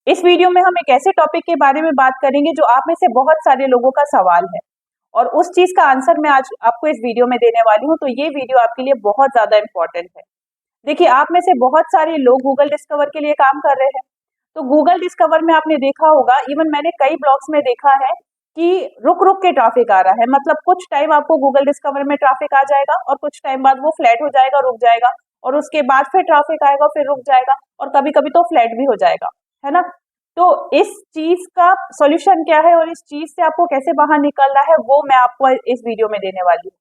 इस वीडियो में हम एक ऐसे टॉपिक के बारे में बात करेंगे जो आप में से बहुत सारे लोगों का सवाल है और उस चीज का आंसर मैं आज आपको इस वीडियो में देने वाली हूँ। तो ये वीडियो आपके लिए बहुत ज्यादा इंपॉर्टेंट है। देखिए, आप में से बहुत सारे लोग गूगल डिस्कवर के लिए काम कर रहे हैं। तो गूगल डिस्कवर में आपने देखा होगा, इवन मैंने कई ब्लॉग्स में देखा है कि रुक रुक के ट्रैफिक आ रहा है। मतलब कुछ टाइम आपको गूगल डिस्कवर में ट्रैफिक आ जाएगा और कुछ टाइम बाद वो फ्लैट हो जाएगा, रुक जाएगा, और उसके बाद फिर ट्रैफिक आएगा, फिर रुक जाएगा, और कभी कभी तो फ्लैट भी हो जाएगा, है ना। तो इस चीज का सॉल्यूशन क्या है और इस चीज से आपको कैसे बाहर निकलना है, वो मैं आपको इस वीडियो में देने वाली हूँ।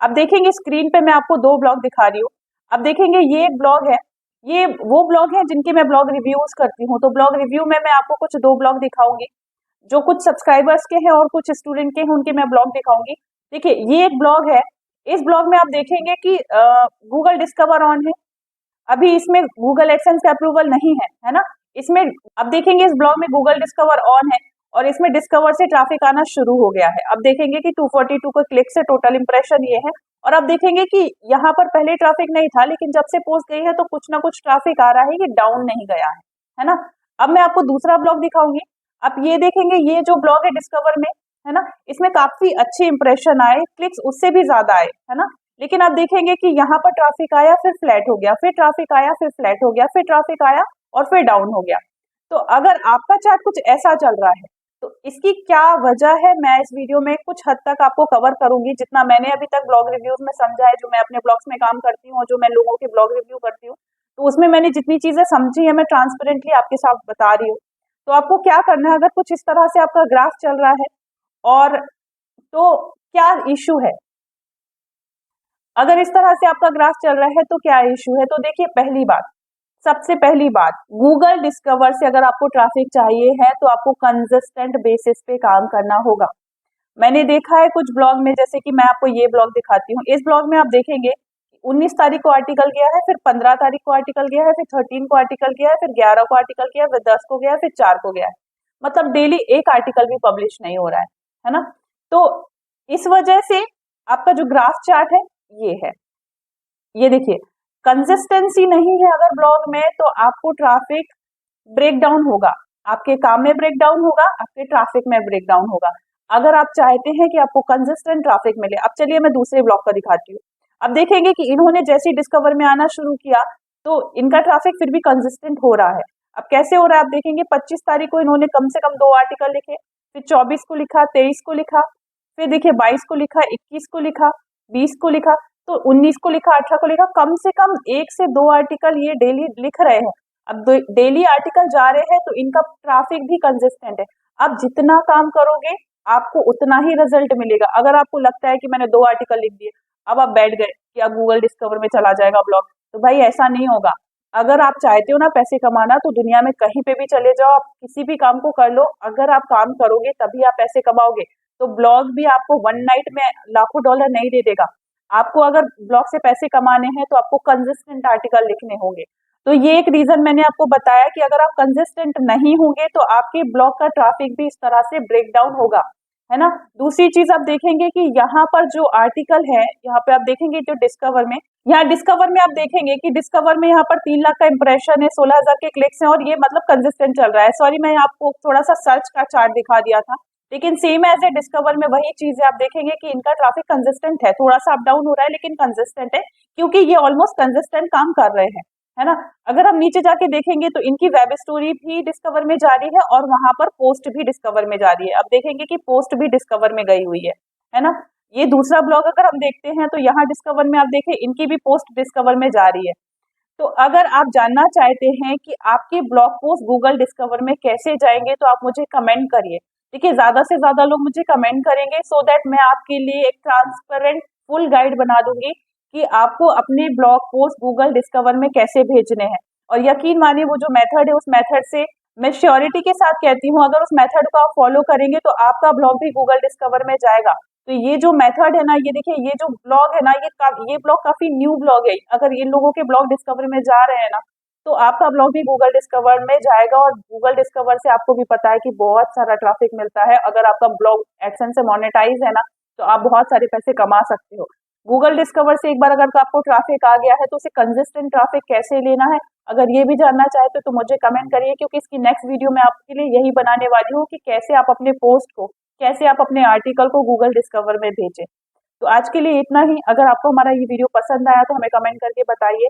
अब देखेंगे स्क्रीन पे मैं आपको दो ब्लॉग दिखा रही हूँ। अब देखेंगे ये एक ब्लॉग है, ये वो ब्लॉग है जिनके मैं ब्लॉग रिव्यूज करती हूँ। तो ब्लॉग रिव्यू में मैं आपको कुछ दो ब्लॉग दिखाऊंगी जो कुछ सब्सक्राइबर्स के हैं और कुछ स्टूडेंट के हैं, उनके मैं ब्लॉग दिखाऊंगी। देखिए, ये एक ब्लॉग है। इस ब्लॉग में आप देखेंगे कि गूगल डिस्कवर ऑन है। अभी इसमें गूगल एडसेंस का अप्रूवल नहीं है ना। इसमें अब देखेंगे इस ब्लॉग में गूगल डिस्कवर ऑन है और इसमें डिस्कवर से ट्रैफिक आना शुरू हो गया है। अब देखेंगे कि 242 को क्लिक से टोटल इंप्रेशन ये है, और अब देखेंगे कि यहाँ पर पहले ट्रैफिक नहीं था, लेकिन जब से पोस्ट गई है तो कुछ ना कुछ ट्रैफिक आ रहा है, ये डाउन नहीं गया है ना। अब मैं आपको दूसरा ब्लॉग दिखाऊंगी। अब ये देखेंगे, ये जो ब्लॉग है डिस्कवर में, है ना, इसमें काफी अच्छे इंप्रेशन आए, क्लिक्स उससे भी ज्यादा आए, है ना। लेकिन आप देखेंगे कि यहाँ पर ट्रैफिक आया, फिर फ्लैट हो गया, फिर ट्रैफिक आया, फिर फ्लैट हो गया, फिर ट्रैफिक आया और फिर डाउन हो गया। तो अगर आपका चार्ट कुछ ऐसा चल रहा है तो इसकी क्या वजह है, मैं इस वीडियो में कुछ हद तक आपको कवर करूंगी। जितना मैंने अभी तक ब्लॉग रिव्यूज में समझा है, जो मैं अपने ब्लॉग्स में काम करती हूँ, जो मैं लोगों के ब्लॉग रिव्यू करती हूँ, तो उसमें मैंने जितनी चीजें समझी है मैं ट्रांसपेरेंटली आपके साथ बता रही हूँ। तो आपको क्या करना है, अगर कुछ इस तरह से आपका ग्राफ चल रहा है और तो क्या इशू है, अगर इस तरह से आपका ग्राफ चल रहा है तो क्या इशू है। तो देखिए, सबसे पहली बात, गूगल डिस्कवर से अगर आपको ट्रैफिक चाहिए है तो आपको कंसिस्टेंट बेसिस पे काम करना होगा। मैंने देखा है कुछ ब्लॉग में, जैसे कि मैं आपको ये ब्लॉग दिखाती हूँ। इस ब्लॉग में आप देखेंगे 19 तारीख को आर्टिकल गया है, फिर 15 तारीख को आर्टिकल गया है, फिर 13 को आर्टिकल गया है, फिर 11 को आर्टिकल गया है, फिर 10 को गया है, फिर 4 को गया है। मतलब डेली एक आर्टिकल भी पब्लिश नहीं हो रहा है ना। तो इस वजह से आपका जो ग्राफ चार्ट है ये है, ये देखिए, कंसिस्टेंसी नहीं है अगर ब्लॉग में, तो आपको ट्रैफिक ब्रेक डाउन होगा, आपके काम में ब्रेक डाउन होगा, आपके ट्रैफिक में ब्रेक डाउन होगा। अगर आप चाहते हैं कि आपको कंसिस्टेंट ट्रैफिक मिले, अब चलिए मैं दूसरे ब्लॉग का दिखाती हूँ। अब देखेंगे कि इन्होंने जैसे ही डिस्कवर में आना शुरू किया तो इनका ट्रैफिक फिर भी कंसिस्टेंट हो रहा है। अब कैसे हो रहा है, आप देखेंगे 25 तारीख को इन्होंने कम से कम 2 आर्टिकल लिखे, फिर 24 को लिखा, 23 को लिखा, फिर देखिए 22 को लिखा, 21 को लिखा, 20 को लिखा, तो 19 को लिखा, 18 को लिखा। कम से कम 1 से 2 आर्टिकल ये डेली लिख रहे हैं। अब डेली आर्टिकल जा रहे हैं तो इनका ट्रैफिक भी कंसिस्टेंट है। अब जितना काम करोगे आपको उतना ही रिजल्ट मिलेगा। अगर आपको लगता है कि मैंने 2 आर्टिकल लिख दिए, अब आप बैठ गए कि अब गूगल डिस्कवर में चला जाएगा ब्लॉग, तो भाई ऐसा नहीं होगा। अगर आप चाहते हो ना पैसे कमाना, तो दुनिया में कहीं पे भी चले जाओ, आप किसी भी काम को कर लो, अगर आप काम करोगे तभी आप पैसे कमाओगे। तो ब्लॉग भी आपको वन नाइट में लाखों डॉलर नहीं दे देगा। आपको अगर ब्लॉग से पैसे कमाने हैं तो आपको कंसिस्टेंट आर्टिकल लिखने होंगे। तो ये एक रीजन मैंने आपको बताया कि अगर आप कंसिस्टेंट नहीं होंगे तो आपके ब्लॉग का ट्रैफिक भी इस तरह से ब्रेक डाउन होगा, है ना। दूसरी चीज आप देखेंगे कि यहाँ पर जो आर्टिकल है, यहाँ पे आप देखेंगे जो डिस्कवर में, यहाँ डिस्कवर में आप देखेंगे कि डिस्कवर में यहाँ पर 3 लाख का इंप्रेशन है, 16,000 के क्लिक्स हैं, और ये मतलब कंसिस्टेंट चल रहा है। सॉरी, मैं आपको थोड़ा सा सर्च का चार्ट दिखा दिया था, लेकिन सेम एज ए डिस्कवर में वही चीज है। आप देखेंगे कि इनका ट्रैफिक कंसिस्टेंट है, थोड़ा सा अप डाउन हो रहा है लेकिन कंसिस्टेंट है, क्योंकि ये ऑलमोस्ट कंसिस्टेंट काम कर रहे हैं, है ना। अगर हम नीचे जाके देखेंगे तो इनकी वेब स्टोरी भी डिस्कवर में जा रही है और वहां पर पोस्ट भी डिस्कवर में जा रही है। अब देखेंगे कि पोस्ट भी डिस्कवर में गई हुई है ना। ये दूसरा ब्लॉग अगर हम देखते हैं तो यहाँ डिस्कवर में आप देखें इनकी भी पोस्ट डिस्कवर में जा रही है। तो अगर आप जानना चाहते हैं कि आपके ब्लॉग पोस्ट गूगल डिस्कवर में कैसे जाएंगे तो आप मुझे कमेंट करिए। देखिए, ज्यादा से ज्यादा लोग मुझे कमेंट करेंगे, सो दैट मैं आपके लिए एक ट्रांसपेरेंट फुल गाइड बना दूंगी कि आपको अपने ब्लॉग पोस्ट गूगल डिस्कवर में कैसे भेजने हैं। और यकीन मानिए, वो जो मेथड है उस मेथड से मैं श्योरिटी के साथ कहती हूँ, अगर उस मेथड को आप फॉलो करेंगे तो आपका ब्लॉग भी गूगल डिस्कवर में जाएगा। तो ये जो मेथड है ना, ये देखिए, ये जो ब्लॉग है ना, ये ब्लॉग काफी न्यू ब्लॉग है। अगर इन लोगों के ब्लॉग डिस्कवर में जा रहे हैं ना, तो आपका ब्लॉग भी गूगल डिस्कवर में जाएगा। और गूगल डिस्कवर से आपको भी पता है कि बहुत सारा ट्रैफिक मिलता है। अगर आपका ब्लॉग एडसेंस से मोनेटाइज है ना, तो आप बहुत सारे पैसे कमा सकते हो। गूगल डिस्कवर से एक बार अगर आपको ट्रैफिक आ गया है तो उसे कंसिस्टेंट ट्रैफिक कैसे लेना है अगर ये भी जानना चाहते हो तो मुझे कमेंट करिए, क्योंकि इसकी नेक्स्ट वीडियो मैं आपके लिए यही बनाने वाली हूँ कि कैसे आप अपने पोस्ट को, कैसे आप अपने आर्टिकल को गूगल डिस्कवर में भेजें। तो आज के लिए इतना ही। अगर आपको हमारा ये वीडियो पसंद आया तो हमें कमेंट करके बताइए।